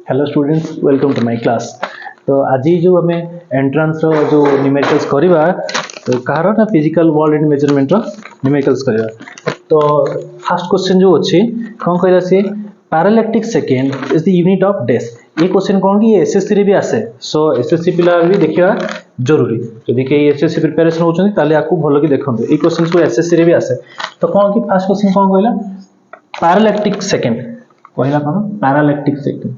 Hello students, welcome to my class. तो आज जो आम एंट्रांस जो न्यूमेरिकल्स करवा तो कहार ना physical world and measurement numericals करवा। तो फर्स्ट क्वेश्चन जो अच्छी कौन कहला सी parallactic second is the unit of days. ये क्वेश्चन कौन कि एसएससी रे भी आसे, सो एसएससी पिला भी देखा जरूरी। जदि कई एसएससी प्रिपरेशन होचंदी ताले आकु भलो कि देखंतु। ये क्वेश्चन को एसएससी रे भी आसे। तो कौन कि फर्स्ट क्वेश्चन कौन कहला पैरालैक्टिक सेकेंड कहला कौन पैरालैक्टिक सेकेंड।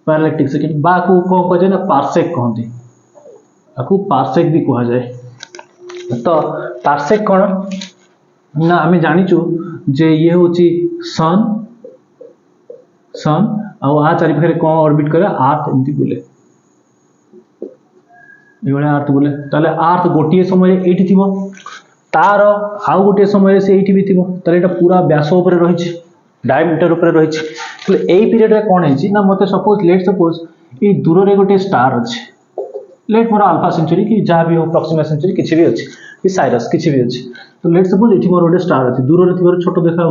पैरालैक्टिक सेकेंड बाकू कौन कह जाए ना पार्सेक कहते, आपको पार्सेक भी कह जाए। तो पार्सेक कौन ना आम जाचु जे ये हूँ सन सन आ चारिपाखे कौन ऑर्बिट करे आर्थ एमती बुले, ये आर्थ बुले। ताले आर्थ गोटे समय ये थी तार आउ गोटे समय से ये भी थी, ताले पूरा व्यास उपर रही डायमीटर उपर रही। यही पीरियड रे कौन है ना मत सपोज लेट सपोज ये दूर रे गोटे स्टार अच्छे, लेट मोर अल्फा सेंचुरी कि जहाँ भी हो प्रॉक्सिमा सेंचुरी किसी भी अच्छी कि साइरस किसी भी अच्छी। तो लेट सपोज ये मोर गोटे स्टार अच्छे दूर रे छोट देखा।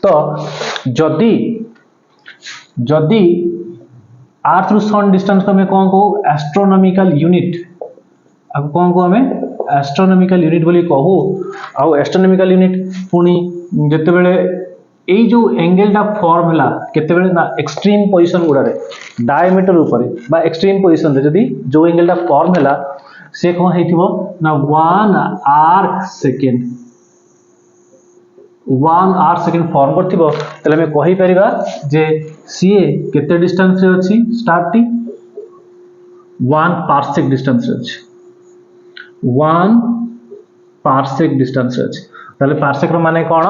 तो जदि जदि अर्थ रु सन डिस्टेंस को हमें कौन कहू एस्ट्रोनॉमिकल यूनिट। अब कौन कहू हमें एस्ट्रोनॉमिकल यूनिट बोली कहू। आउ एस्ट्रोनॉमिकल यूनिट पुणी जिते बड़े यही जो एंगेलटा फॉर्म है केतेबेले ना एक्सट्रीम पोजिशन गुड़ारे डायमीटर ऊपर बा एक्सट्रीम पोजिशन रे जदि जो एंगेलटा फॉर्म है से कौन हेतिबो ना 1 arc second 1 arc second form करथिबो। तले हमें कहि परिबा जे सीए केते डिस्टेंस रे अछि स्टार टी 1 पार्सेक डिस्टेंस रे अछि 1 पार्सेक डिस्टेंस रे अछि। ताले पार्सेक रो माने कोन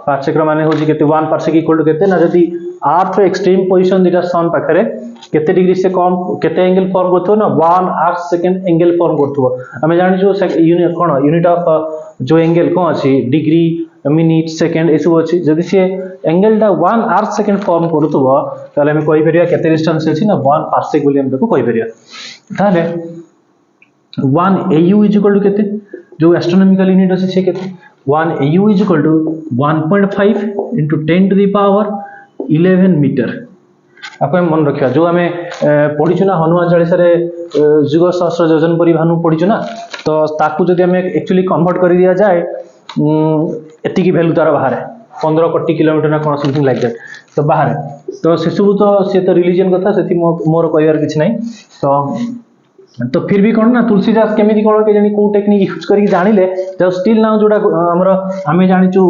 पार्सेक रो माने होजी केते 1 पार्सेक इक्वल टू केते ना जदी अर्थ रो एक्सट्रीम पोजीशन दिटा सन पाखरे केते डिग्री से कम केते एंगल फॉर्म करथो ना 1 आर्क सेकेंड एंगल फॉर्म करथो। हमें जानि जो यूनिट कोन यूनिट ऑफ जो एंगल कोन अछि डिग्री मिनिट सेकेंड एसो अछि। जदी से एंगलटा 1 आर्क सेकेंड फॉर्म करथो ताले हमें कहि परिया केते डिस्टेंस अछि ना 1 पार्सेक बोली हम देखो कहि परिया। ताले 1 AU इज इक्वल टू केते जो एस्ट्रोनॉमिकल यूनिट अछि से केते 1 AU is equal to 1.5 into 10 to the power 11 metre. आपको मन रखिया जो आम पढ़ीचु ना हनुमान चालीसा रे जुग सहस्र योजन परि भानु पढ़ीचु ना। तो ताकू जदि आम एक्चुअली कन्वर्ट कर दिया जाए एति की वैल्यू तार बाहर 15 कोटी किलोमीटर ना कौन समथिंग लाइक दैट तो बाहर। तो से सब तो से तो रिलीजन कथा से मोर कहबार किछ नहीं। तो फिर भी कौन ना तुलसीदास केमिति कौन के जानी को टेक्निक यूज करी जानिले जब स्टिल ना जोड़ा हमर आमे जानिचु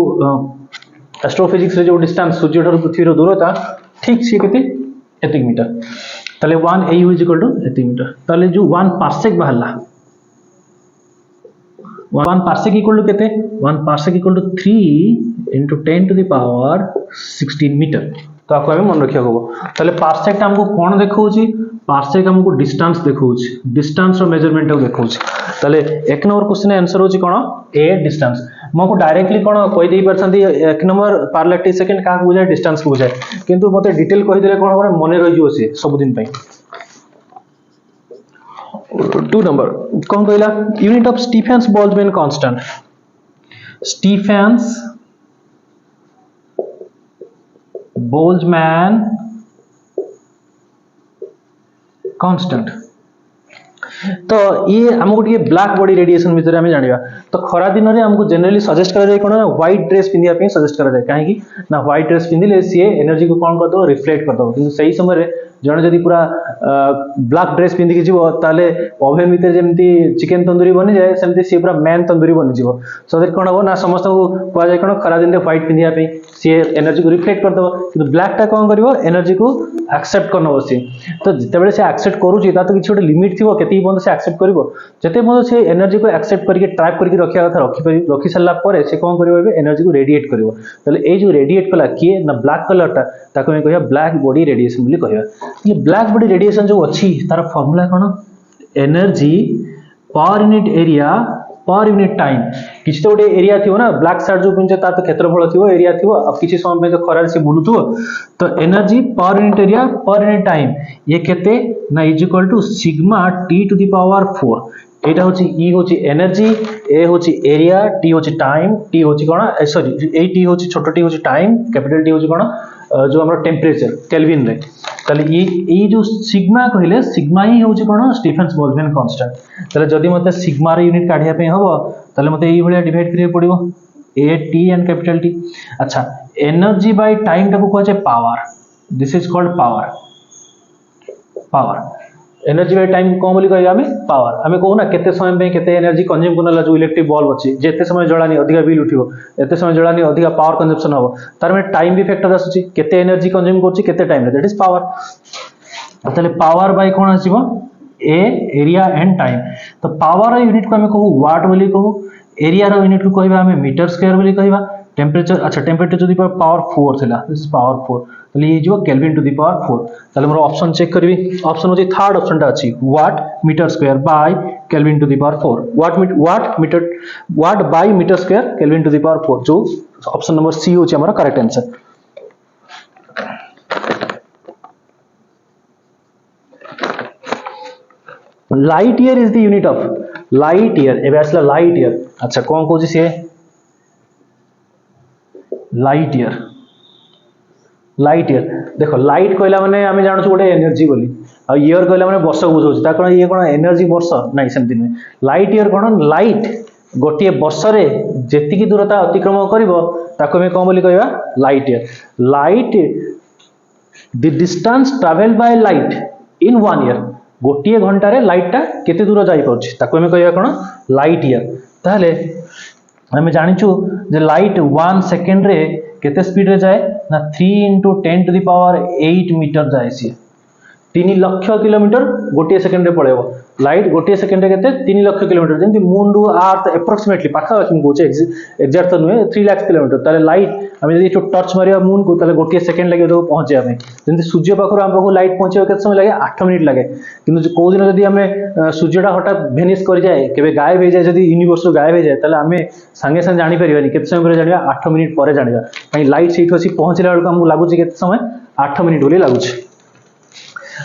एस्ट्रोफिजिक्स रे जो डिस्टेंस सूर्य ठार पृथ्वी रो दूरता ठीक से केते एतिक मीटर। ताले 1 AU इज इक्वल टू एतिक मीटर। ताले जो 1 पार्सेक बाहरला 1 पार्सेक इक्वल टू केते 1 parsec equal to 3 into 10 to the power 16 metre. तो आपको हमें मन रखिया होबो। ताले पार्सेक हमको कोन देखौची पार्सेक हमको डिस्टेंस देखौची डिस्टेंस रो मेजरमेंट देखौची। ताले एक नंबर क्वेश्चन आंसर होची कोन ए डिस्टेंस। मको डायरेक्टली कोन कहि देई परछंती एक नंबर पैरालैक्टिक सेकेंड का बुझाय डिस्टेंस को बुझाय, किंतु मते डिटेल कहि देले कोन हमर मने रहि जोसे सब दिन पई। 2 नंबर कौन कहला unit of Stefan's Boltzmann constant. Stefan's Boltzmann constant. तो ये हमको टे ब्लैक बॉडी रेडिएशन विषय में जानिबा। तो खरा दिन रे हमको जनरली सजेस्ट करा जाय कोन ना व्हाइट ड्रेस पिंदिया पे सजेस्ट करा जाय काहे ना व्हाइट ड्रेस पिंदिले सी एनर्जी को कोन कर दो रिफ्लेक्ट कर दो। किंतु सही समय रे जण जदी पूरा ब्लैक ड्रेस पिंदी के जीवो ताले ओवन भीतर जेमती चिकन तंदूरी बनि जाय सेमती सी पूरा मैन तंदूरी बनि जीवो। सो दैट कोन हो ना समस्त को कह जाय कोन खरा दिन रे व्हाइट पिंदिया पे सी एनर्जी को रिफ्लेक्ट कर दो। किंतु ब्लैक टा कोन करिवो एनर्जी को एक्सेप्ट करनो बसी। तो जते बेले से एक्सेप्ट करूची ता तो किछ गोटे लिमिट थिवो केते बंद से एक्सेप्ट करिवो जते बंद से एनर्जी को एक्सेप्ट करके ट्रैप करके रखिया कथा रखि सल्ला परे से कोन करिवो एबे एनर्जी को रेडिएट करिवो। तले ए जो रेडिएट कला किए ना ब्लैक कलर टा ताको हम कहया ब्लैक बॉडी रेडिएशन बोली कहया। ये ब्लैक बॉडी रेडिएशन जो अछि तार फार्मूला कोन energy per unit area per unit time. किसी तो गोटे एरिया थी ना ब्लैक साइड जो पिंचे ता तो क्षेत्रफल थी एरिया थी अब किसी समय में तो खरार से बुलुथो तो energy per unit area per unit time ये केते ना is equal to sigma T to the power 4 एटा होची ई होची एनर्जी, ए होची एरिया, टी होची टाइम, टी होची कोन सॉरी ए टी होची छोटो टी होची टाइम, कैपिटल टी होची कोन जो हमर टेम्परेचर केल्विन रे। ताले ई जो सिग्मा कहले सिग्मा ही होची कोन स्टीफेन्स बोल्ट्जमैन कांस्टेंट। ताले जदी मते सिग्मा रे यूनिट काढिया पे हबो ताले मते ई भलिया डिवाइड करिया पड़िबो A T and capital T. अच्छा एनर्जी बाय टाइम टाको कहै छै power, this is called power. Power energy by time कोन बोली कहै आमे पावर। आमे कहू ना केते समय पे केते एनर्जी कंज्यूम करनला जो इलेक्ट्रिक बल्ब अछि जेते समय जळानी अधिका बिल उठिबो, एते समय जळानी अधिका पावर कंजम्पशन हबो, तार माने टाइम भी फैक्टर आछि केते एनर्जी कंज्यूम करछि केते टाइम रे, दैट इज पावर। ताले पावर बाय कोन आसीबो ए एरिया एंड टाइम। तो पावर यूनिट को आमे कहू वाट बोली कहू, एरिया रो यूनिट को कहबा आमे मीटर स्क्वायर बोली कहबा, टेम्परेचर अच्छा टेम्परेचर टू द पावर 4 थिला, दिस इज पावर 4 ताले ये जो केल्विन टू द पावर 4। ताले मोर ऑप्शन चेक करबी, ऑप्शन होची थर्ड ऑप्शन टा अछि watt metre square by kelvin to the power 4। Watt by metre square kelvin to the power 4 जो ऑप्शन नंबर सी होची हमरा correct answer. Light year is the unit of light year. एबे आसला light year. अच्छा कोन कहूची से light year. Light year देखो लाइट कहला माने आमे जानु गोटे एनर्जी बोली, आ ईयर कहला माने वर्ष बुझौची, ता कोन ये कोन एनर्जी वर्ष नाही सेमति नै। लाइट ईयर कोन लाइट गोटे वर्ष रे जेतिकी दूरता अतिक्रमण करिवो ताको मे कोन बोली कहबा light year. Light the distance travel by light in 1 year, गोटे घंटा रे लाइट टा केते दूर जाई परछि ताको मे कहबा कोन लाइट ईयर। ताहले हमें जानिछु जे लाइट 1 सेकंड रे केते स्पीड रे जाए ना 3 into 10 to the power 8 metre जाए सी 3 लाख किलोमीटर गोटे सेकंड रे पळेबो। लाइट गोटे सेकंड रे केते 3 लाख किलोमीटर, जेंति मून रु अर्थ अप्रोक्सीमेटली पाखा हम कहूचे एक्जेक्ट तो नुहे 3 लाख किलोमीटर। ताले लाइट हम यदि तो टच मारिया मून को ताले गोटे सेकंड लागे तो पहुंचे हमें, जेंति सूर्य पाखर हम पाखु लाइट पहुंचे केते समय लागे 8 मिनिट लागे। किंतु को दिन यदि हमें सूर्यटा हठात भेनिश कर जाए केबे गायब हो जाए, जदि यूनिवर्स रो गायब हो जाए ताले हमें संगे संगे जानि परिबानी केते समय पर जानिबा 8 मिनिट पर जानिबा। काई लाइट सेठ अछि पहुंचला बेलको हमहु लागुची केते समय 8 मिनिट बोली लागुची।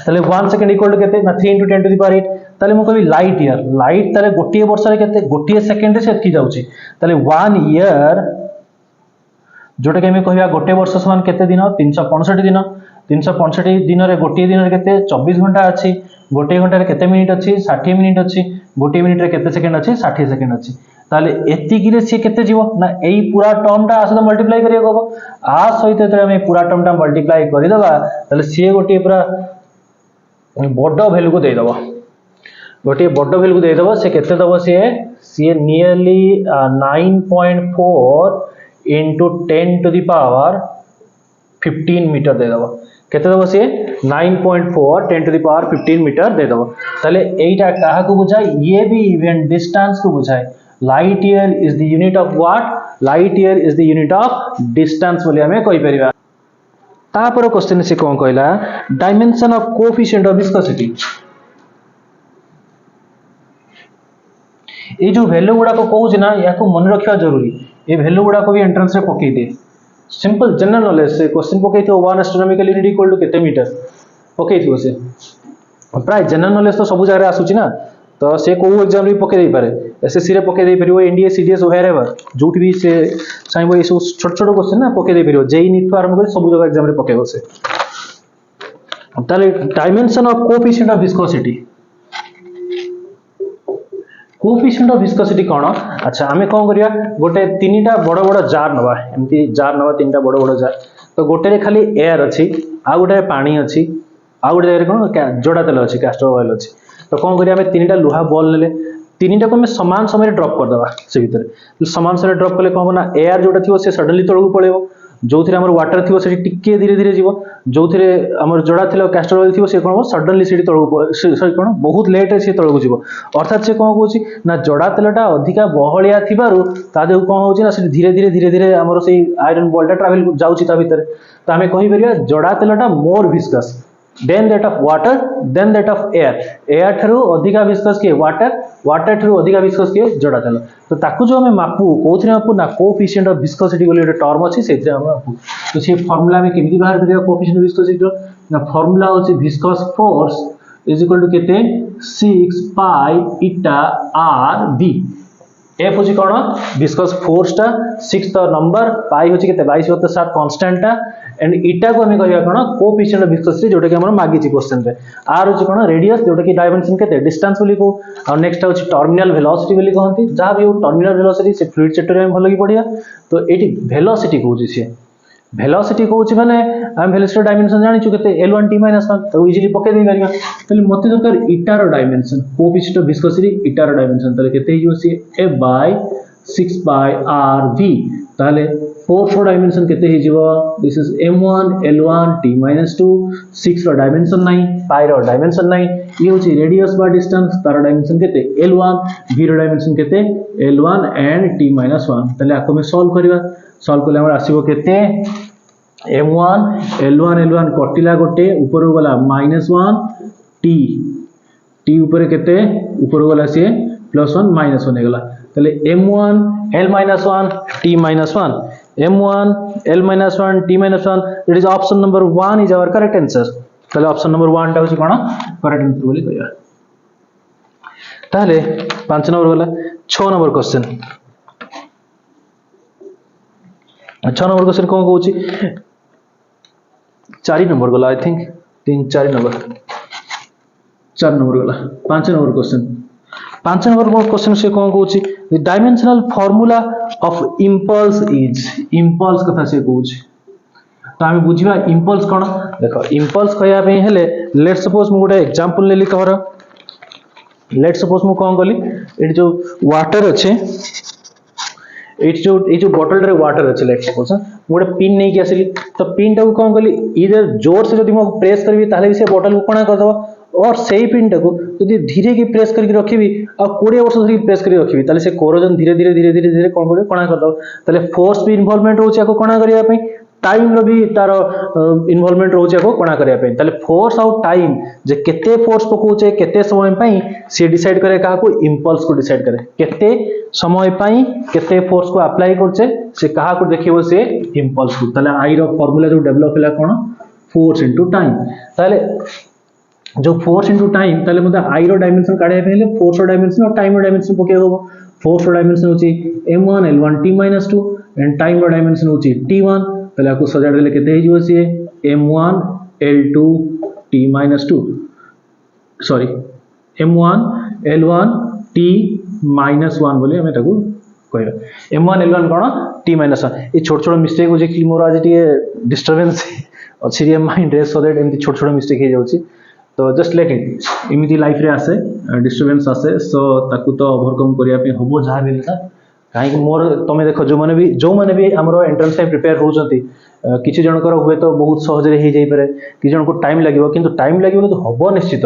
ताले 1 सेकंड इक्वल टू केते ना 3 into 10 to the power 8। ताले मु कहबी लाइट ईयर, लाइट ताले गोटे वर्ष रे केते गोटे सेकंड रे सेतकी जाउची। ताले 1 ईयर जोटा के हमें कहबा गोटे वर्ष समान केते दिन 365 दिन। 365 दिन रे गोटे दिन रे केते 24 घंटा अछि, गोटे घंटा रे केते मिनिट अछि 60 मिनिट अछि, गोटे मिनिट रे केते सेकंड अछि 60 सेकंड अछि। ताले एतिकी रे से केते जीवो ना एई पूरा टर्म टा आसे मल्टीप्लाई करिया गबो, आ सहित तरे हमें पूरा टर्म टा मल्टीप्लाई करि दबा ताले से गोटे पूरा बड़ वैल्यू को दे दबो, गोटे बड़ वैल्यू को दे दबो। से केते दबो से nearly 9.4 into 10 to the power 15 metre दे दबो। केते दबो से 9.4 10 to the power 15 मीटर दे दबो। ताले एटा काहा को बुझाय, ये भी इवेंट डिस्टेंस को बुझाय। Light year is the unit of what, light year is the unit of distance बोली हमें कहि परिबा। तापर क्वेश्चन से कोन कहला dimension of coefficient of viscosity. ए जो वैल्यू गुडा को कहू ना या को मन रखिया जरूरी, ए वैल्यू गुडा को भी एंट्रेंस रे पकई दे। सिंपल जनरल नॉलेज से क्वेश्चन पकई तो 1 एस्ट्रोनॉमिकल यूनिट इक्वल टू केते मीटर पकई थो से। प्राय जनरल नॉलेज तो सब जगह आसुची ना, तो से को एग्जाम रे पकई दे पारे, एसएससी रे पकई दे परिबो, एनडीए सीडीएस वेयर एवर जोटी भी से चाहबो ए सब छोट छोट क्वेश्चन ना पकई दे परिबो। जेई नीट तो आरंभ कर सब जगह एग्जाम रे पकईबो से। ताले dimension of coefficient of viscosity. Coefficient of viscosity कोन? अच्छा हमें कोन करिया गोटे तीनटा बड़ बड़ जार नबा, एमती जार नबा तीनटा बड़ बड़ जार। तो गोटे रे खाली एयर अछि, आ गोटे रे पानी अछि, आ गोटे रे कोन जोड़ा तेल अछि, कैस्टर ऑयल अछि। तो कोन करिया हमें तीनटा लोहा बॉल लेले, तीनटा को हमें समान समय ड्रॉप कर दबा से भीतर। समान समय ड्रॉप कले कोन ना एयर जोटा थिवो से सडनली तळକୁ पळेबो, जो थिरे हमर वाटर थिवो से टिके धीरे धीरे जीवो, जो थिरे हमर जोड़ा थिलो कैस्टर ऑयल थिवो से कोन सडनली से तळକୁ सॉरी कोन बहुत लेट से तळକୁ जीवो। अर्थात से कोन कहूची ना जोड़ा तेलटा अधिका बहलिया थिबारु ता देउ कोन होची ना से धीरे धीरे हमर से आयरन बॉल टा ट्रैवल जाउची ता भीतर। तो हमें कहि परिया जोड़ा तेलटा more viscous than that of water than that of air. Air ठरू अधिका विस्कस के वाटर, वाटर ठरू अधिका विस्कस के जोड़ा तेल। तो ताकू जो हमें मापू कोथरे मापू ना कोएफिशिएंट ऑफ विस्कोसिटी बोली एक टर्म अछि सेथरे हम मापू। तो से फार्मूला में केमिति बाहर करिया कोएफिशिएंट ऑफ विस्कोसिटी ना फार्मूला होची viscous force is equal to केते 6 पाई इटा आर वी। एफ होची कोन विस्कस फोर्स टा 6 तो नंबर पाई होची केते 22/7 कांस्टेंट टा एंड इटा को हमें कहया कोन कोएफिशिएंट ऑफ विस्कोसिटी जोटा कि हमर मागी छि क्वेश्चन रे। आर होची कोन रेडियस जोटा कि डायमेंशन केते डिस्टेंस बोली को और नेक्स्ट होची टर्मिनल वेलोसिटी बोली कहंती जहा भी टर्मिनल वेलोसिटी से फ्लूइड चैप्टर में भलो की पढिया। तो एटी वेलोसिटी कहूची से वेलोसिटी कहूची माने हम वेलोसिटी डायमेंशन जानि छु केते L1 T - 1 तो इजीली पके दे परिया। तले मते दरकार इटा रो dimension coefficient of viscosity eta रो डायमेंशन तले केते हिजो सी F/6 बाय RV ताले फोर्स रो डायमेंशन केते हिजो this is m1 L1 T - 2 6 रो डायमेंशन नाही पाई रो डायमेंशन नाही ये होची रेडियस बा डिस्टेंस तार डायमेंशन केते L1 v रो डायमेंशन केते L1 एंड T - 1 तले आको में सॉल्व करबा सॉल्व करले हमर आसीबो केते m1 L1 कटिला गोटे ऊपर गला -1 t ऊपर केते ऊपर गला से +1 -1 गला तले m1 L - 1 t - 1 m1 L - 1 t - 1 that is option number 1 is our correct answer. तले ऑप्शन नंबर 1 टा होची कोन करेक्ट आंसर बोली कहया। ताले 5 नंबर गला 6 नंबर क्वेश्चन 6 नंबर क्वेश्चन कोन कहूची 4 नंबर गला आई थिंक 3 4 नंबर 4 नंबर गला 5 नंबर क्वेश्चन 5 नंबर क्वेश्चन से कोन कहूची the dimensional formula of impulse is impulse कथा से कहूची। तो हम बुझिबा इंपल्स कोन देखो इंपल्स कहया पे हेले लेट्स सपोज मु गोटे एग्जांपल लेली कहर लेट्स सपोज मु कोन कली एट जो वाटर अच्छे जो बोतल रे वाटर अच्छे लेट्स सपोज गोटे पिन नहीं कि आसिली तो पिन टा को कोन कली इधर जोर से जदि मो प्रेस करबी ताले से बोतल को कोना कर दबो और सेही पिन टा को जदि धीरे की प्रेस करके रखिबी और 20 वर्ष धरि प्रेस करके रखिबी ताले से कोरोजन धीरे धीरे कोन करे कोना कर दबो ताले फोर्स भी इन्वॉल्वमेंट होची को कोना करिया पे टाइम रो भी तार इन्वॉल्वमेंट रोचे को कोना करिया पे ताले फोर्स और टाइम जे केते फोर्स पकोचे केते समय पई से डिसाइड करे का को इंपल्स को डिसाइड करे केते समय पई केते फोर्स को अप्लाई करचे से कहा को देखिबो से इंपल्स को ताले आई रो फार्मूला जो डेवलप होला कोन फोर्स इनटू टाइम ताले जो फोर्स इनटू टाइम ताले मते आई रो डायमेंशन काढे पहले फोर्स रो डायमेंशन और टाइम रो डायमेंशन पके होबो फोर्स रो डायमेंशन होची m1 L1 T - 2 and time रो डायमेंशन होची t1 ताले आपको सजाड़ देले केते हिजो से m1 L2 T - 2 sorry m1 L1 T - 1 बोले हमें ताको कहबा m1 L1 कोन T - 1 ए छोट छोट मिस्टेक हो जे कि मोर आज टिके डिस्टरबेंस अछि रे माइंड रे सो दैट एमती छोट छोट मिस्टेक हे जाउची तो जस्ट लेट इट इमिति लाइफ रे आसे डिस्टरबेंस आसे सो ताकू तो ओवरकम करिया पे होबो जहा बेलता कहीं मोर तमे देखो जो माने भी हमरो एंट्रेंस टाइम प्रिपेयर होजंती किछि जनकर हुए तो बहुत सहज रे हे जाई पारे कि जन को टाइम लागिवो किंतु टाइम लागिवो तो होबो निश्चित।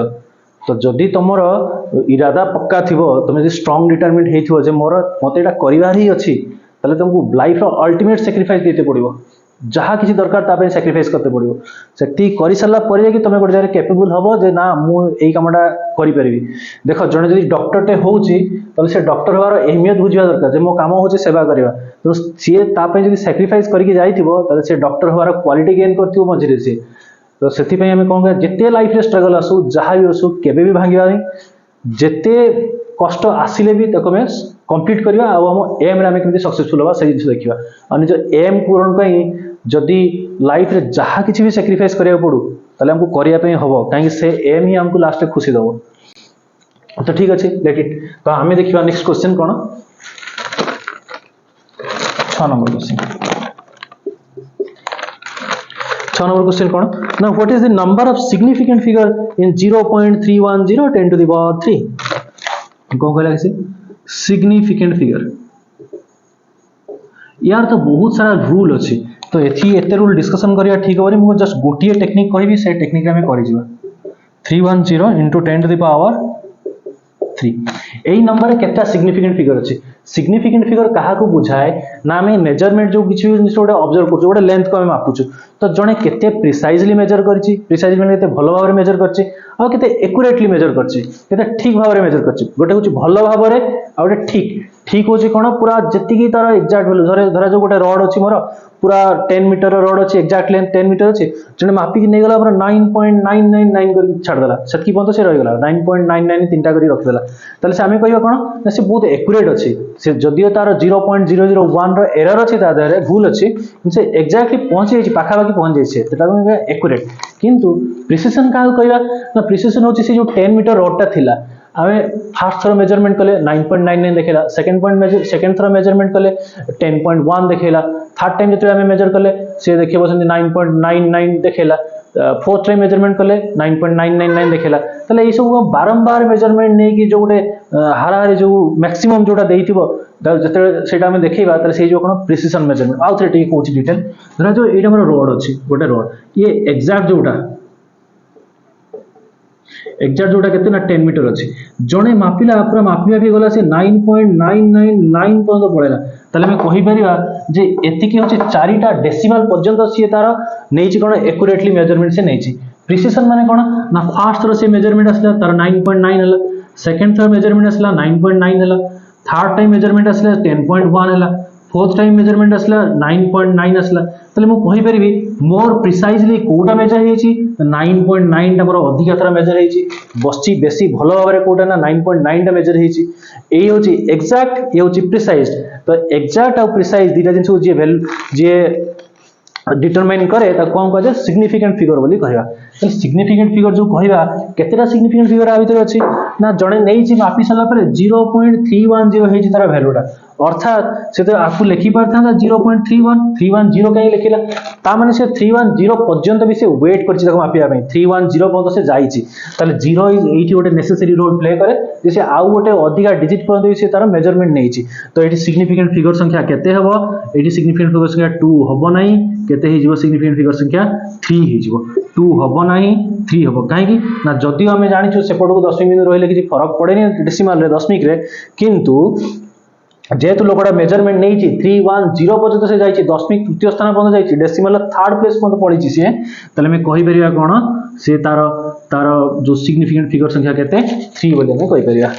तो जदि तमरो इरादा पक्का थिबो तमे जे स्ट्रांग डिटरमिनेट हेथिबो जे मोर मते एटा करिवार ही अछि तले तुमको लाइफ रो अल्टीमेट सैक्रिफाइस देते पड़िबो जहा किछि दरकार ता पे सैक्रिफाइस करते पड़िबो सेति करि सल्ला परे कि तमे गोटे जारे कैपेबल हबो जे ना मु एई कामटा करि परिबी। देखो जने जदि डॉक्टर टे होउची तले से डॉक्टर होवार अहमियत बुझिबा दरकार जे मो काम होउची सेवा करबा तो सिए ता पे जदि सैक्रिफाइस करिकि जाइथिबो तले से डॉक्टर होवार क्वालिटी गेन करथिबो मझिरे से तो सेति पे हमें कहंगा जेते लाइफ रे स्ट्रगल आसु जहा भी आसु केबे भी भांगिबा नहीं जेते कष्ट आसिले भी तको में कंप्लीट करिवा आ हम एम रे हम केमति सक्सेसफुल होबा सही देखिबा और निज एम पूर्ण कई जदि लाइफ रे जहा किछि भी सैक्रिफाइस करिया पड़ू तले हमको करिया पे हबो काहे से एम ही हमको लास्ट में खुशी दबो। तो ठीक अछि लेट इट तो हमें देखिबा next question cone 6 number question 6 number question cone now what is the number of significant figure in 0.310 10 to the power 3 को कहला से सिग्निफिकेंट फिगर यार तो बहुत सारा रूल अछि तो एथि एते रूल डिस्कशन करिया ठीक होबनी मु जस्ट गोटिए टेक्निक कहबी से टेक्निक रे हम करि जिबा 310 into 10 to the power 3 AE number केटा सिग्निफिकेंट फिगर अछि सिग्निफिकेंट फिगर कहा को बुझाए ना हमें मेजरमेंट जो किछि जोडे ऑब्जर्व करछु जोडे लेंथ को हम मापुछु तो जणे केते प्रिसाइजली मेजर करछि प्रिसाइजली केते भलो भाबरे मेजर करछि आ केते एक्यूरेटली मेजर करछि केते ठीक भाबरे मेजर करछि गोटे होछि भलो भाबरे आ गोटे ठीक ठीक होची कोन पूरा जति तार एक्जाक्ट वैल्यू धरा जो गोटे रड अछि मोर पूरा 10 मीटर रड अछि एक्जाक्ट लेंथ 10 मीटर अछि जने मापी कि नै गला पूरा 9.999 कर छाड़ देला सेतकी पन तो से रहि गला 9.99 तीनटा करी रख देला तले से हमें कहबा कोन से बहुत एक्यूरेट अछि से जदियो तार 0.001 रो एरर अछि ता देरे भूल अछि से एक्जाक्टली पहुंच जाय पाखा बाकी पहुंच जाय छै तेटा को एक्यूरेट किंतु प्रिसिजन का कहबा ना प्रिसिजन होछि से जो 10 मीटर रड ता थिला हमें फर्स्ट थ्रो मेजरमेंट कले 9.99 देखेला सेकंड थ्रो मेजरमेंट कले 10.1 देखेला थर्ड टाइम जते हमें मेजर कले से देखिबो 9.99 देखेला फोर्थ टाइम मेजरमेंट कले 9.999 देखेला तले ई सब बारंबार मेजरमेंट नै कि जो गोटे हाराहारी जो मैक्सिमम जोटा देइथिबो जते सेटा हमें देखैबा तले से जो कोन प्रिसिजन मेजरमेंट आउ थ्री टी कोच डिटेल धरा जो एटा हमर रोड अछि गोटे रोड ये एग्जैक्ट जोटा एक्जाक्ट जोटा केते ना 10 मीटर अछि जणे मापिला पूरा मापिया भी गला से 9.999 पर्यंत पळेला तले हम कहि परिबा जे एति की होछि चारिटा डेसिमल पर्यंत सी तार नेछि कोन एक्यूरेटली मेजरमेंट से नेछि प्रिसिजन माने कोन ना फर्स्ट थ्रो से मेजरमेंट असला तार 9.9 हला सेकंड थ्रो मेजरमेंट असला 9.9 हला थर्ड टाइम मेजरमेंट असला 10.1 हला फोर्थ टाइम मेजरमेंट असला 9.9 असला तले मु कहि परिबी मोर प्रिसाइजली कोटा मेजर हेछि 9.9 टा मोर अधिक थरा मेजर हेछि बस्ची बेसी भलो भाबरे कोटा ना 9.9 टा मेजर हेछि एई होछि एक्जाक्ट ए होछि प्रिसाइज तो एक्जाक्ट और प्रिसाइज दिटा जिंस जे वैल्यू जे डिटरमाइन करे ता कोन कहे सिग्निफिकेंट फिगर बोली कहबा तो सिग्निफिकेंट फिगर जो कहबा केतेटा सिग्निफिकेंट फिगर आ भीतर अछि ना जणे नेछि मापी सला पर 0.310 हेछि तार वैल्यूटा अर्थात से तो आपको लिखि पारथा 0.310 कहीं लिखिला ता माने से 310 पर्यंत भी से वेट करछि तको मापिया पे 310 पर्यंत से जाईछि ताले 0 इज एठी गोटे नेसेसरी रोल प्ले करे जे से आउ गोटे अधिका डिजिट पर्यंत भी से तार मेजरमेंट नेछि तो एठी सिग्निफिकेंट फिगर संख्या केते हबो एठी सिग्निफिकेंट फिगर संख्या 2 हबो नाही केते हि जीवो सिग्निफिकेंट फिगर संख्या 3 हि जीवो 2 हबो नाही 3 हबो काहे कि ना जदि हम जानिछु सेपट को दशमिक बिंदु रहिले कि फरक पड़ेनी डेसिमल रे दशमिक रे किंतु जेहेतु लोकटा मेजरमेंट नहीं 310 पर्यंत से जाइए दशमिक तृतीय स्थान पर्यंत जाइए डेसिमल थर्ड प्लेस पर्यंत पड़ी सी तेल कहि परिया कोन से तार तार जो सिग्निफिकेंट फिगर संख्या केते 3 बोली हम कहि परिया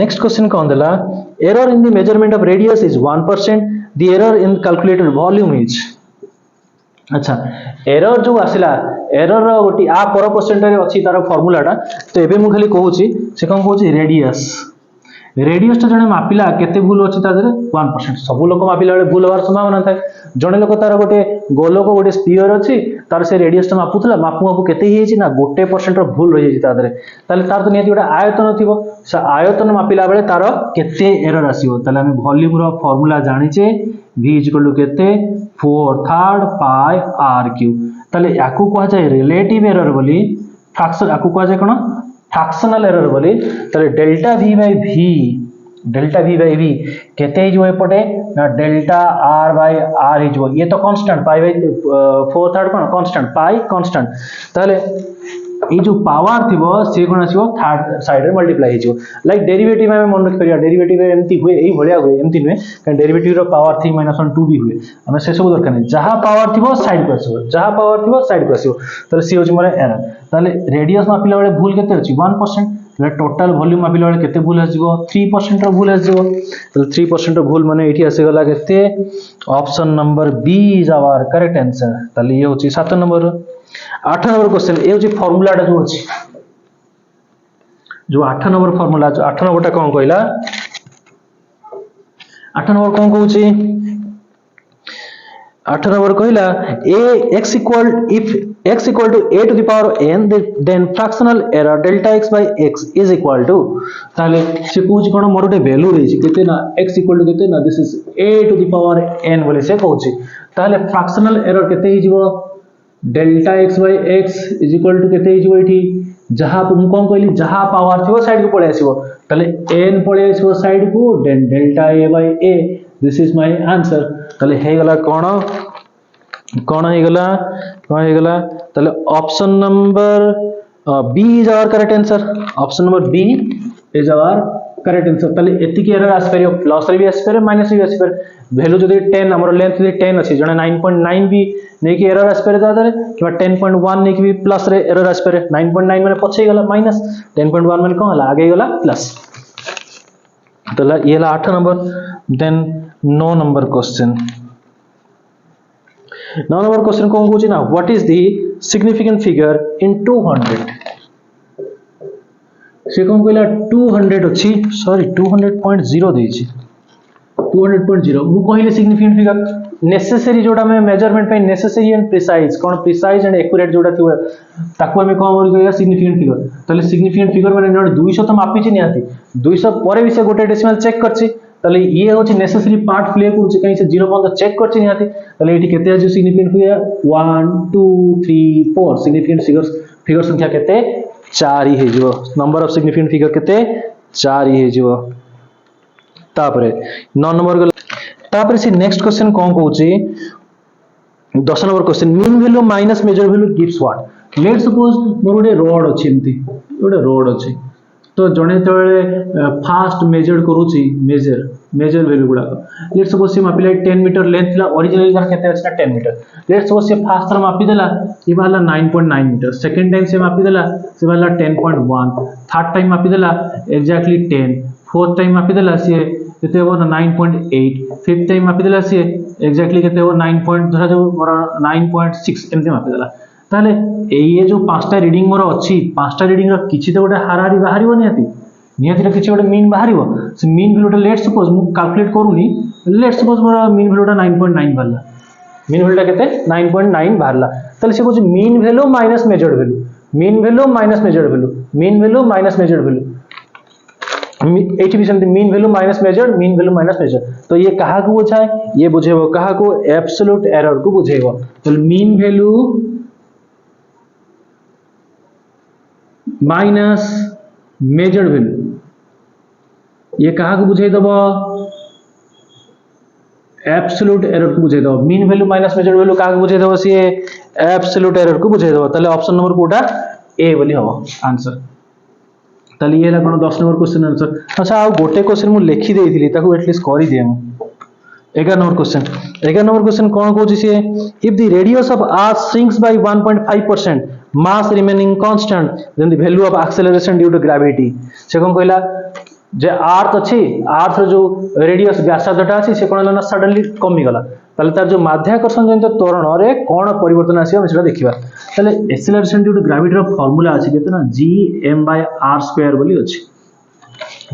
नेक्स्ट क्वेश्चन कोन देला error in the measurement of radius is 1% the error in calculated volume is अच्छा एरर जो आसिला एरर गोटी आ पर परसेंट रे अछि तार फार्मूलाटा तो एबे मु खाली कहूची से कोन कहूची रेडियस टा जने मापिला केते भूल अछि ता देरे 1% सब लोक मापिला बेले भूल होवार संभावना थाए जने लोक तार गोटे गोलक गोटे स्फीयर अछि तार से रेडियस टा मापुतला मापु केते हि अछि ना 1% रो भूल रहि अछि ता देरे ताले तार तो नियति गोटे आयतन थिबो से आयतन मापिला बेले तार केते एरर आसीबो ताले हम वॉल्यूम रो फार्मूला जानिचे v केते 4/3 पाई r क्यूब ताले याकू कहा जाय रिलेटिव एरर बोली फ्रैक्शन याकू कहा जाय कोन फ्रैक्शनल एरर बोली तले डेल्टा v बाय v केते हि जो एपटे ना डेल्टा r बाय r हि जो ये तो constant pi by 4/3 cone constant pi constant तले ए जो पावर थिबो से कोन आसीबो थर्ड साइड रे मल्टीप्लाई हि जो लाइक डेरिवेटिव में मन रख करिया डेरिवेटिव एमती हुए एही भलिया हुए एमती नुए कारण डेरिवेटिव रो पावर 3 - 1 2 भी हुए हमें से सब दरकार नहीं जहां पावर थिबो साइड को आसीबो जहां पावर थिबो साइड को आसीबो तले सी होची मोर एरर तले रेडियस मापिला बेले भूल केते अछि 1% तले टोटल वॉल्यूम मापिला बेले केते भूल आसीबो 3% रो भूल आसीबो तले 3% रो भूल माने एठी आसी गला केते option number B is our correct answer तले ये होची 7 नंबर 8 नंबर क्वेश्चन ए होची फार्मूलाटा जो अछि जो 8 नंबर फार्मूला 8 नंबरटा कोन कहला 8 नंबर कोन कहूची 8 नंबर कहला x equal if x equal to a to the power n then fractional error delta x by x is equal to ताले से कहूची कोन मोर गोटे वैल्यू देछि केते ना x equal to केते ना this is a to the power n बोले से कहूची ताले फ्रैक्शनल एरर केते हि जीवो delta x by x is equal to केते हि जीवो एठी जहां मु कोन कहली जहां पावर थिबो साइड को पळे आसीबो ताले n पळे आसीबो साइड को then delta a by a this is my answer ताले हे गला कोन हे गला ताले option number B is our correct answer option number B is our correct answer ताले एति की एरर आस परियो प्लस रे भी आस परियो माइनस रे भी आस परियो वैल्यू जदी 10 हमर लेंथ जदी 10 अछि जने 9.9 भी नै की एरर आस परियो दादरे किबा 10.1 नै की भी प्लस रे एरर आस परियो 9.9 माने पछे गला माइनस 10.1 माने कोन हला आगे गला प्लस तो ये 8 number. Then 9 number question. 9 number question कौन कहूँ ना, what is the significant figure in 200? से कौन कहला 200 अच्छी, सॉरी 200.0 देछि, 200.0 मु कहले सिग्निफिकेंट फिगर नेसेसरी जोटा में मेजरमेंट पे नेसेसरी एंड प्रिसाइज, कौन प्रिसाइज एंड एक्यूरेट जोटा थिबो ताको हमें कौन बोल कहया सिग्निफिकेंट फिगर। ताले सिग्निफिकेंट फिगर माने 200 तो मापी छि निहाती, 200 परे भी से गोटे डेसिमल चेक करछि, ताले ये होछि नेसेसरी पार्ट प्ले करछि, कहीं से 0 पर्यंत चेक करछि निहाती। ताले एठी केते आजु सिग्निफिकेंट फिगर 1 2 3 4 सिग्निफिकेंट फिगर संख्या केते 4 ही हेजिवो। नंबर ऑफ सिग्निफिकेंट फिगर केते 4 ही हेजिवो। तापरे 9 नंबर तापर से नेक्स्ट क्वेश्चन कौन कहूची 10 number question, mean value minus measure value gives what. Let suppose मोर गोटे रोड अछि, एमती गोटे रोड अछि, तो जणे तळे फास्ट मेजर करूची मेजर वैल्यू गुडा, लेट सपोज से मापिला 10 मीटर लेंथ थिला, ओरिजिनल तार केते अछि ना 10 मीटर। लेट सपोज से फास्ट तार मापी देला, ई बाला 9.9 मीटर, सेकंड टाइम से मापी देला से बाला 10.1, थर्ड टाइम मापी देला एग्जैक्टली 10, फोर्थ टाइम मापी देला से केते हो 9.8, फिफ्थ टाइम मापी देला से एग्जैक्टली केते हो 9 पॉइंट धरा जो 9.6 एमते मापी देला। ताले ये जो पांचटा रीडिंग मोर अछि, पांचटा रीडिंग रो किछि तो गोटे हाराहारी बाहरिबो निहाती रो किछि गोटे मीन बाहरिबो। से मीन वैल्यूटा लेट सपोज मु कैलकुलेट करूनी, लेट सपोज मोर मीन वैल्यूटा 9.9 बाहरला, मीन वैल्यूटा केते 9.9 बाहरला। ताले से कहू mean value minus measured value, mean value minus measured value, mean value minus measured value, एटी भी something mean value minus measure, mean value minus measure. तो ये कहा को बुझाए, ये बुझेबो कहा को एब्सोल्यूट एरर को बुझेबो। तो mean value minus measure value ये कहा को बुझाई दबो, एब्सोल्यूट एरर को बुझाई दबो। Mean value minus measure value कहा को बुझाई दबो, सी एब्सोल्यूट एरर को बुझाई दबो। ताले ऑप्शन नंबर कोटा ए बोली हबो आंसर। ताली ये कोन 10 नंबर क्वेश्चन आंसर। अच्छा आ गोटे क्वेश्चन मु लिखि देइथिली ताको एटलीस्ट करि दिए मु। 11 नंबर क्वेश्चन, 11 नंबर क्वेश्चन कोन कहूची से, if the radius of earth shrinks by 1.5% mass remaining constant then the value of acceleration due to gravity. से कोन कहला जे अर्थ अछि, अर्थ रो जो रेडियस व्यासार्धटा अछि से कोन ना सडनली कमी गला, ताले तार जो माध्याकर्षण जनित त्वरण रे कोन परिवर्तन आसी हम सेटा देखिबा। ताले एक्सेलरेशन ड्यू टू ग्रेविटी रो फार्मूला अछि केते ना gm/r² बोली अछि,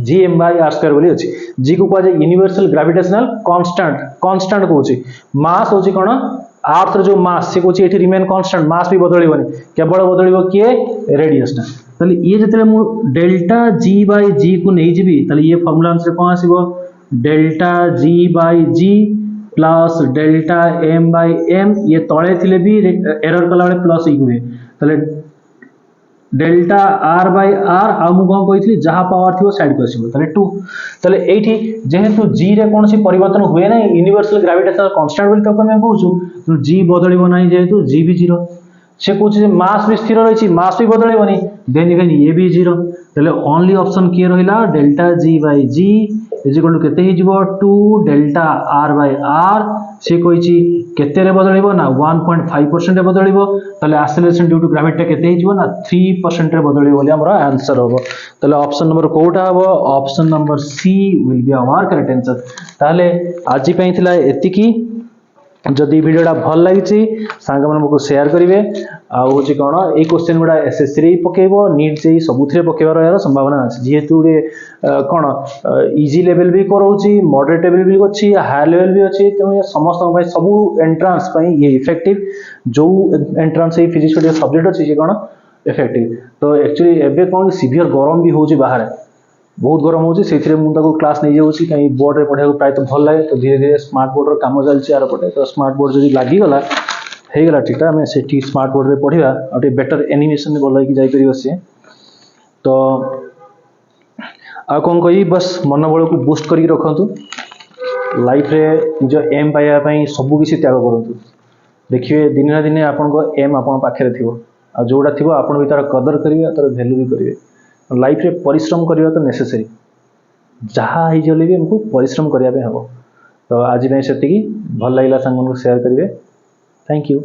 gm/r² बोली अछि। g को कहै यूनिवर्सल ग्रेविटेशनल कांस्टेंट कहूची, मास होची कोन अर्थ रो जो मास से कहूची एठी रिमेन कांस्टेंट, मास भी बदलिबोनी, केवल बदलिबो किए रेडियस टा। ताले ये जतले मु डेल्टा g/g को नै जिबी, ताले ये फार्मूला आंसर कोन आसीबो delta g/g plus delta m/m, ये तळे थिले भी एरर कला बेले प्लस ई हुए, ताले डेल्टा r/r आ मु कोन कहितली जहा पावर थिबो साइड को आसीबो ताले 2। ताले एठी जेहेतु g रे कोनसी परिवर्तन हुए नै, यूनिवर्सल ग्रेविटेशनल कांस्टेंट बोली तो हम कहूछु g बदलिबो नै, जेहेतु g भी 0। से कहूछ जे मास भी स्थिर रहिछि, मास भी बदलिबोनी, देन इवन ये भी 0। ताले ओनली ऑप्शन के रहिला delta g/g is equal to केते हि जिवो 2 डेल्टा r/r। से कहिछि केते रे बदलिबो ना 1.5% रे बदलिबो, ताले एक्सेलरेशन ड्यू टू ग्रेविटी केते हि जिवो ना 3% रे बदलिबो बोली हमर आंसर होबो। ताले ऑप्शन नंबर कोटा होबो, option number C will be our correct answer. ताले आजि पई थिला एतिकी। जदि वीडियोटा भल लगी सांग मानक शेयर करेंगे। आउे कौन ये क्वेश्चन गुड़ा एसएससी पकेब, नीट से सबुथ पकेबार संभावना अच्छे, जेहेतु कौन इजी लेवल भी कराऊँगी, मॉडरेट लेवल भी अच्छी, हायर लेवल भी अच्छी, तेणु समस्त सबू एंट्रांस ये इफेक्टिव। जो एंट्रांस फिजिक्स सब्जेक्ट अच्छी सी कौन इफेक्टिव। तो एक्चुअली एवं कौन सीवियर गरम भी होची बाहर, बहुत गरम होची, से क्लास नहीं जाऊँगी कहीं बोर्ड रे पढ़ाई प्राय तो भल लगे। तो धीरे धीरे स्मार्ट बोर्ड काम चलती आर पटे, तो स्मार्ट बोर्ड जब लगिगला होगा ठीक आम से स्मार्ट बोर्ड रे पढ़ा और बेटर एनिमेशन भल जापर सी। तो आ कौन कही बस मनोबल को बूस्ट करके रखु, लाइफ रे निज एम पाइबापी सबकि त्याग करूँ। देखिए दिने ना दिने आपन एम आप पाखे थी, जोड़ा थी आप भी तार कदर करेंगे, तार भैल्यू भी करेंगे। लाइफ रे परिश्रम करवा तो नेसेसरी, जहाँ होगले भी हमको परिश्रम करने हम। तो आज से भल लगे सांग शेयर करेंगे। Thank you.